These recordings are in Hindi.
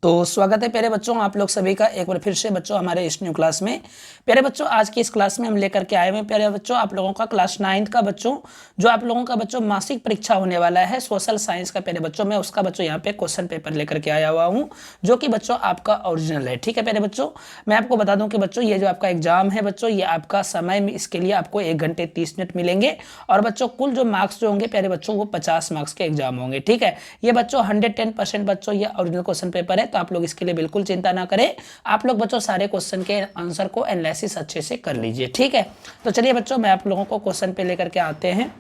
तो स्वागत है प्यारे बच्चों, आप लोग सभी का एक बार फिर से बच्चों हमारे इस न्यू क्लास में। प्यारे बच्चों, आज की इस क्लास में हम लेकर के आए हुए हैं प्यारे बच्चों आप लोगों का क्लास 9th का बच्चों, जो आप लोगों का बच्चों मासिक परीक्षा होने वाला है सोशल साइंस का। प्यारे बच्चों मैं उसका बच्चों यहाँ पे क्वेश्चन पेपर लेकर के आया हुआ हूँ, जो कि बच्चों आपका ओरिजिनल है। ठीक है प्यारे बच्चों, मैं आपको बता दूं कि बच्चों ये जो आपका एग्जाम है बच्चों, ये आपका समय में इसके लिए आपको 1 घंटे 30 मिनट मिलेंगे। और बच्चों कुल जो मार्क्स जो होंगे प्यारे बच्चों वो 50 मार्क्स के एग्जाम होंगे। ठीक है, ये बच्चों 110% बच्चों ये ओरिजिनल क्वेश्चन पेपर है, तो आप लोग इसके लिए बिल्कुल चिंता ना करें। आप लोग बच्चों सारे क्वेश्चन के आंसर को एनालिसिस अच्छे से कर लीजिए। ठीक है, तो चलिए बच्चों मैं आप लोगों को क्वेश्चन पे लेकर के आते हैं।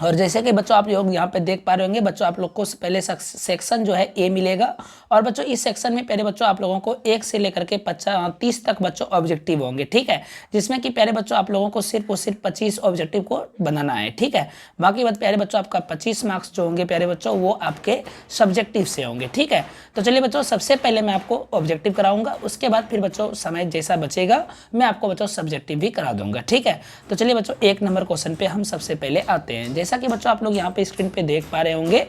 और जैसे कि बच्चों आप लोग यहाँ पे देख पा रहे होंगे बच्चों, आप लोग को पहले सेक्शन जो है ए मिलेगा। और बच्चों इस सेक्शन में प्यारे बच्चों आप लोगों को 1 से लेकर के 30 तक बच्चों ऑब्जेक्टिव होंगे। ठीक है, जिसमें कि प्यारे बच्चों आप लोगों को सिर्फ और सिर्फ 25 ऑब्जेक्टिव को बनाना है। ठीक है, बाकी बात प्यारे बच्चों आपका 25 मार्क्स जो होंगे प्यारे बच्चों वो आपके सब्जेक्टिव से होंगे। ठीक है, तो चलिए बच्चों सबसे पहले मैं आपको ऑब्जेक्टिव कराऊंगा, उसके बाद फिर बच्चों समय जैसा बचेगा मैं आपको बच्चों सब्जेक्टिव भी करा दूंगा। ठीक है, तो चलिए बच्चों 1 नंबर क्वेश्चन पे हम सबसे पहले आते हैं। जैसा कि बच्चों आप लोग यहाँ पे स्क्रीन पे देख पा रहे होंगे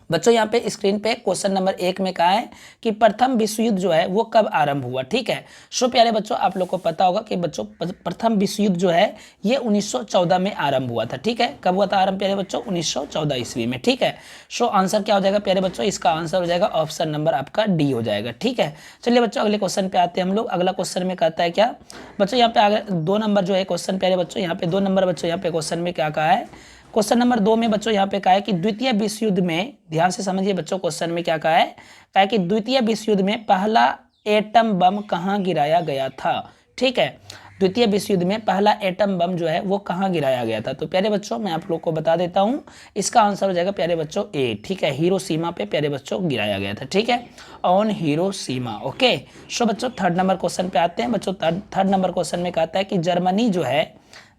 बच्चों, यहाँ पे स्क्रीन पे क्वेश्चन नंबर 1 में कहा है कि प्रथम विश्व युद्ध जो है वो कब आरंभ हुआ। ठीक है, सो प्यारे बच्चों आप लोग को पता होगा कि बच्चों प्रथम विश्व युद्ध जो है ये 1914 में आरंभ हुआ था। ठीक है, कब हुआ था आरंभ प्यारे बच्चों? 1914 ईस्वी में। ठीक है, सो आंसर क्या हो जाएगा प्यारे बच्चों? इसका आंसर हो जाएगा ऑप्शन नंबर आपका डी हो जाएगा। ठीक है, चलिए बच्चों अगले क्वेश्चन पे आते हैं हम लोग। अगला क्वेश्चन में कहता है क्या बच्चों, यहाँ पे आगे 2 नंबर जो है क्वेश्चन प्यारे बच्चों, यहाँ पे 2 नंबर बच्चों यहाँ पे क्वेश्चन में क्या कहा है? क्वेश्चन नंबर 2 में बच्चों यहाँ पे कहा है कि द्वितीय विश्व युद्ध में, ध्यान से समझिए बच्चों क्वेश्चन में क्या कहा है कि द्वितीय विश्व युद्ध में पहला एटम बम कहाँ गिराया गया था। ठीक है, द्वितीय विश्व युद्ध में पहला एटम बम जो है वो कहाँ गिराया गया था? तो प्यारे बच्चों मैं आप लोग को बता देता हूँ, इसका आंसर हो जाएगा प्यारे बच्चों ए। ठीक है, हिरोशिमा पे प्यारे बच्चों गिराया गया था। ठीक है, ऑन हिरोशिमा। ओके, सो बच्चों 3rd नंबर क्वेश्चन पे आते हैं बच्चों। 3rd नंबर क्वेश्चन में कहता है कि जर्मनी जो है,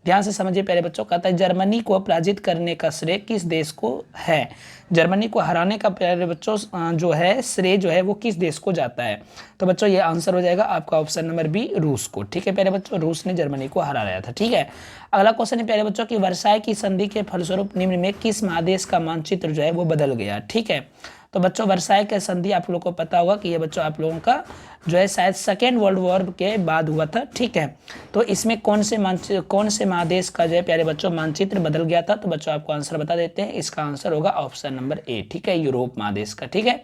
ध्यान से समझिए प्यारे बच्चों, कहता है जर्मनी को पराजित करने का श्रेय किस देश को है? जर्मनी को हराने का प्यारे बच्चों जो है श्रेय जो है वो किस देश को जाता है? तो बच्चों ये आंसर हो जाएगा आपका ऑप्शन नंबर बी, रूस को। ठीक है प्यारे बच्चों, रूस ने जर्मनी को हराया था। ठीक है, अगला क्वेश्चन है प्यारे बच्चों कि वर्साई की संधि के फलस्वरूप निम्न में किस महादेश का मानचित्र जो है वो बदल गया? ठीक है, तो बच्चों वर्साई के संधि आप लोगों को पता होगा कि ये बच्चों आप लोगों का जो है शायद 2nd वर्ल्ड वॉर के बाद हुआ था। ठीक है, तो इसमें कौन से महादेश का जो है प्यारे बच्चों मानचित्र बदल गया था? तो बच्चों आपको आंसर बता देते हैं, इसका आंसर होगा ऑप्शन नंबर ए। ठीक है, यूरोप महादेश का। ठीक है,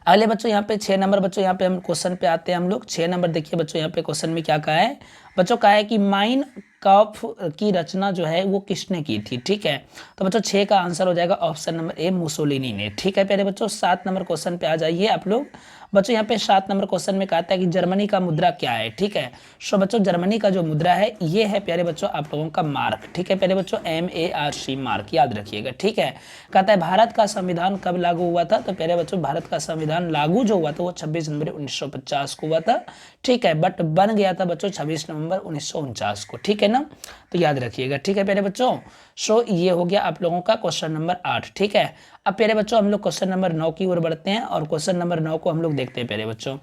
अगले बच्चों यहाँ पे 6 नंबर बच्चों यहाँ पे हम क्वेश्चन पे आते हैं हम लोग। 6 नंबर देखिए बच्चों, यहाँ पे क्वेश्चन में क्या कहा है बच्चों? कहा है कि माइन कॉफ की रचना जो है वो किसने की थी? ठीक है, तो बच्चों 6 का आंसर हो जाएगा ऑप्शन नंबर ए, मुसोलिनी ने। ठीक है प्यारे बच्चों, 7 नंबर क्वेश्चन पे आ जाइए आप लोग। बच्चों यहाँ पे 7 नंबर क्वेश्चन में कहता है कि जर्मनी का मुद्रा क्या है? ठीक है, सो बच्चों जर्मनी का जो मुद्रा है ये है प्यारे बच्चों आप लोगों का मार्क। ठीक है प्यारे बच्चों, MARC मार्क, याद रखिएगा। ठीक है, कहता है भारत का संविधान कब लागू हुआ था? तो प्यारे बच्चों भारत का संविधान लागू जो हुआ था वो 26 जनवरी 1950 को हुआ था। ठीक है, बट बन गया था बच्चों 26 नवंबर 1949 को। ठीक है ना, तो याद रखिएगा। ठीक है प्यारे बच्चों, सो ये हो गया आप लोगों का क्वेश्चन नंबर 8। ठीक है, अब प्यारे बच्चों हम लोग क्वेश्चन नंबर 9 की ओर बढ़ते हैं, और क्वेश्चन नंबर 9 को हम लोग देखते हैं प्यारे बच्चों।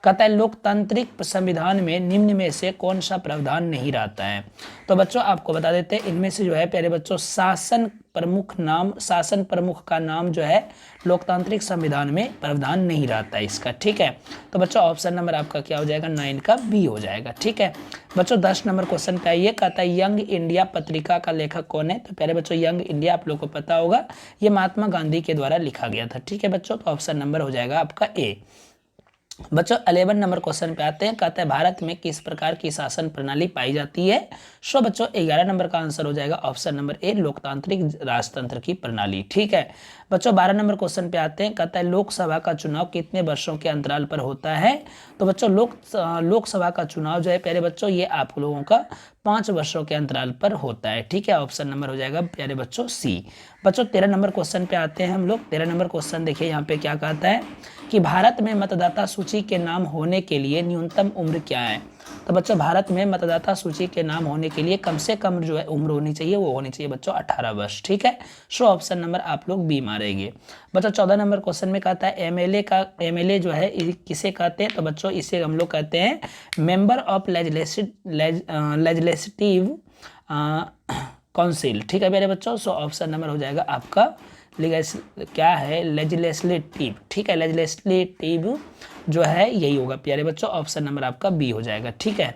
कहता है लोकतांत्रिक संविधान में निम्न में से कौन सा प्रावधान नहीं रहता है? तो बच्चों आपको बता देते हैं, इनमें से जो है प्यारे बच्चों शासन प्रमुख का नाम जो है लोकतांत्रिक संविधान में प्रावधान नहीं रहता है इसका। ठीक है, तो बच्चों ऑप्शन नंबर आपका क्या हो जाएगा? 9 का बी हो जाएगा। ठीक है बच्चों, 10 नंबर क्वेश्चन पे आइए। कहता है यंग इंडिया पत्रिका का लेखक कौन है? तो प्यारे बच्चों यंग इंडिया आप लोग को पता होगा ये महात्मा गांधी के द्वारा लिखा गया था। ठीक है बच्चों, तो ऑप्शन नंबर हो जाएगा आपका ए। बच्चों 11 नंबर क्वेश्चन पे आते हैं। कहते हैं भारत में किस प्रकार की शासन प्रणाली पाई जाती है? सो बच्चों 11 नंबर का आंसर हो जाएगा ऑप्शन नंबर ए, लोकतांत्रिक राजतंत्र की प्रणाली। ठीक है बच्चों, 12 नंबर क्वेश्चन पे आते हैं। कहता है लोकसभा का चुनाव कितने वर्षों के अंतराल पर होता है? तो बच्चों लोकसभा का चुनाव जो है प्यारे बच्चों ये आप लोगों का 5 वर्षों के अंतराल पर होता है। ठीक है, ऑप्शन नंबर हो जाएगा प्यारे बच्चों सी। बच्चों 13 नंबर क्वेश्चन पे आते हैं हम लोग। 13 नंबर क्वेश्चन देखिए यहाँ पे क्या कहता है कि भारत में मतदाता सूची के नाम होने के लिए न्यूनतम उम्र क्या है? तो बच्चों भारत में मतदाता सूची के नाम होने के लिए कम से कम जो है उम्र होनी चाहिए, वो होनी चाहिए बच्चों 18 वर्ष। ठीक है, सो ऑप्शन नंबर आप लोग बी मारेंगे। बच्चों 14 नंबर क्वेश्चन में कहता है एमएलए जो है किसे कहते हैं? तो बच्चों इसे हम लोग कहते हैं मेंबर ऑफ लेजिस्लेटिव काउंसिल। ठीक है मेरे बच्चों, सो ऑप्शन नंबर हो जाएगा आपका क्या है, लेजिस्लेटिव, ठीक है, लेजिस्लेटिव जो है यही होगा प्यारे बच्चों, ऑप्शन नंबर आपका बी हो जाएगा, ठीक है,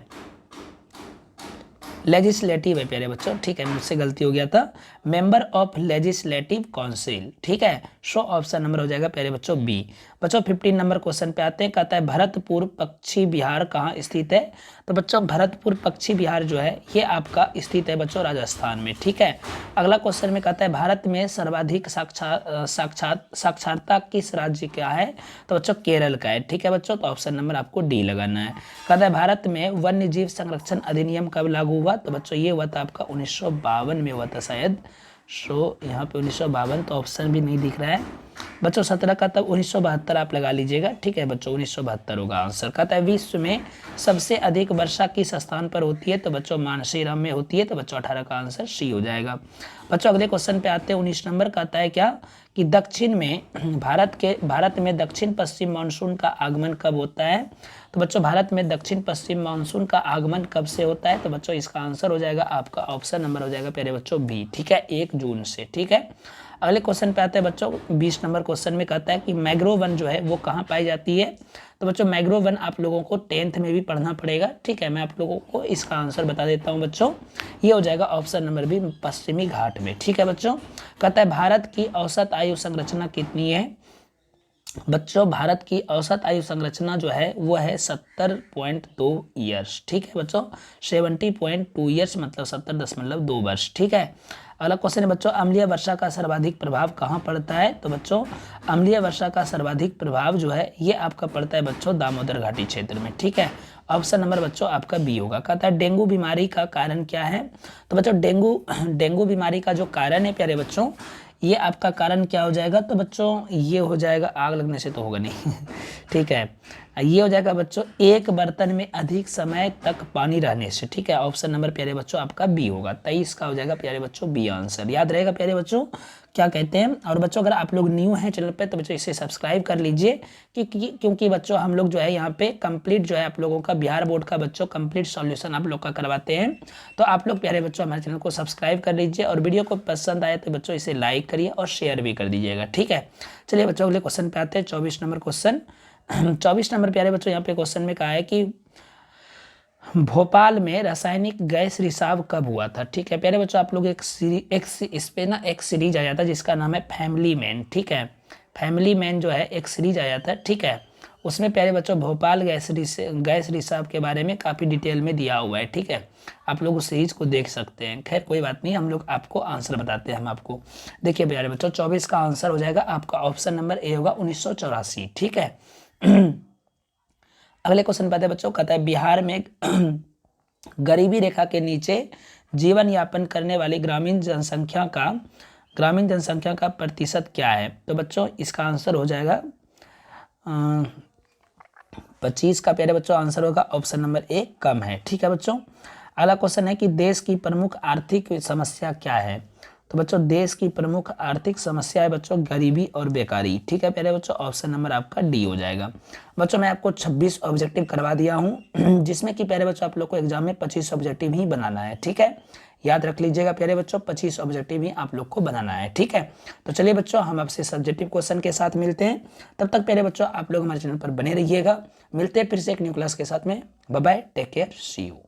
लेजिस्लेटिव है प्यारे बच्चों, ठीक है, मुझसे गलती हो गया था, मेंबर ऑफ लेजिस्लेटिव काउंसिल, ठीक है, सो ऑप्शन नंबर हो जाएगा प्यारे बच्चों बी। बच्चों 15 नंबर क्वेश्चन पे आते हैं, कहता है भरतपुर पक्षी विहार कहाँ स्थित है। तो बच्चों भरतपुर पक्षी विहार जो है ये आपका स्थित है बच्चों राजस्थान में, ठीक है। अगला क्वेश्चन में कहता है भारत में सर्वाधिक साक्षरता किस राज्य का है। तो बच्चों केरल का है, ठीक है बच्चों, तो ऑप्शन नंबर आपको डी लगाना है। कहता है भारत में वन्य जीव संरक्षण अधिनियम कब लागू हुआ। तो बच्चों ये हुआ था आपका 1952 में हुआ था शायद, सो यहाँ पे 1952, तो ऑप्शन भी नहीं दिख रहा है बच्चों 17 का, तब 1972 आप लगा लीजिएगा, ठीक है बच्चों 1972 होगा आंसर। कहता है विश्व में सबसे अधिक वर्षा किस स्थान पर होती है। तो बच्चों मानसेरम में होती है, तो बच्चों 18 का आंसर सी हो जाएगा। बच्चों अगले क्वेश्चन पे आते हैं 19 नंबर, कहता है क्या कि दक्षिण में भारत में दक्षिण पश्चिम मानसून का आगमन कब होता है। तो बच्चों भारत में दक्षिण पश्चिम मानसून का आगमन कब से होता है। तो बच्चों इसका आंसर हो जाएगा आपका ऑप्शन नंबर हो जाएगा प्यारे बच्चों बी, ठीक है, 1 जून से, ठीक है। अगले क्वेश्चन पे आते हैं बच्चों 20 नंबर क्वेश्चन में, कहता है कि मैंग्रोव वन जो है वो कहाँ पाई जाती है। तो बच्चों मैंग्रोव वन आप लोगों को 10th में भी पढ़ना पड़ेगा, ठीक है, मैं आप लोगों को इसका आंसर बता देता हूँ बच्चों, ये हो जाएगा ऑप्शन नंबर बी, पश्चिमी घाट में, ठीक है बच्चों। कहता है भारत की औसत आयु संरचना कितनी है। बच्चों भारत की औसत आयु संरचना जो है वो है 70.2 ईयर्स, ठीक है बच्चों, 70.2 ईयर्स मतलब 70.2 वर्ष, ठीक है। अगला क्वेश्चन है बच्चों अम्लीय वर्षा का सर्वाधिक प्रभाव कहाँ पड़ता है। तो बच्चों अम्लीय वर्षा का सर्वाधिक प्रभाव जो है ये आपका पड़ता है बच्चों दामोदर घाटी क्षेत्र में, ठीक है, ऑप्शन नंबर बच्चों आपका बी होगा। कहता है डेंगू बीमारी का कारण क्या है। तो बच्चों डेंगू बीमारी का जो कारण है प्यारे बच्चों ये आपका कारण क्या हो जाएगा। तो बच्चों ये हो जाएगा, आग लगने से तो होगा नहीं ठीक है, ये हो जाएगा बच्चों एक बर्तन में अधिक समय तक पानी रहने से, ठीक है, ऑप्शन नंबर प्यारे बच्चों आपका बी होगा, 23 का हो जाएगा प्यारे बच्चों बी आंसर, याद रहेगा प्यारे बच्चों क्या कहते हैं। और बच्चों अगर आप लोग न्यू हैं चैनल पे तो बच्चों इसे सब्सक्राइब कर लीजिए, क्योंकि बच्चों हम लोग जो है यहाँ पे कंप्लीट जो है आप लोगों का बिहार बोर्ड का बच्चों कंप्लीट सॉल्यूशन आप लोग का करवाते हैं। तो आप लोग प्यारे बच्चों हमारे चैनल को सब्सक्राइब कर लीजिए और वीडियो को पसंद आए तो बच्चों इसे लाइक करिए और शेयर भी कर दीजिएगा, ठीक है। चलिए बच्चों अगले क्वेश्चन पे आते हैं 24 नंबर क्वेश्चन 24 नंबर प्यारे बच्चों यहाँ पे क्वेश्चन में कहा है कि भोपाल में रासायनिक गैस रिसाव कब हुआ था। ठीक है प्यारे बच्चों आप लोग एक सीरीज आया था जिसका नाम है फैमिली मैन, ठीक है, फैमिली मैन जो है एक सीरीज आया था, ठीक है, उसमें प्यारे बच्चों भोपाल गैस रिसाव के बारे में काफ़ी डिटेल में दिया हुआ है, ठीक है, आप लोग उस सीरीज को देख सकते हैं। खैर कोई बात नहीं, हम लोग आपको आंसर बताते हैं हम आपको। देखिए प्यारे बच्चों 24 का आंसर हो जाएगा आपका ऑप्शन नंबर ए होगा 1984, ठीक है। अगले क्वेश्चन पे आते हैं बच्चों, कहता है बिहार में गरीबी रेखा के नीचे जीवन यापन करने वाली ग्रामीण जनसंख्या का प्रतिशत क्या है। तो बच्चों इसका आंसर हो जाएगा 25 का प्यारे बच्चों आंसर होगा ऑप्शन नंबर ए कम है, ठीक है बच्चों। अगला क्वेश्चन है कि देश की प्रमुख आर्थिक समस्या क्या है। तो बच्चों देश की प्रमुख आर्थिक समस्या है बच्चों गरीबी और बेकारी, ठीक है प्यारे बच्चों, ऑप्शन नंबर आपका डी हो जाएगा। बच्चों मैं आपको 26 ऑब्जेक्टिव करवा दिया हूं जिसमें कि प्यारे बच्चों आप लोग को एग्जाम में 25 ऑब्जेक्टिव ही बनाना है, ठीक है, याद रख लीजिएगा प्यारे बच्चों 25 ऑब्जेक्टिव ही आप लोग को बनाना है, ठीक है। तो चलिए बच्चों हम आपसे सब्जेक्टिव क्वेश्चन के साथ मिलते हैं, तब तक प्यारे बच्चों आप लोग हमारे चैनल पर बने रहिएगा। मिलते हैं फिर से एक न्यू क्लास के साथ में, bye bye, take care, see you.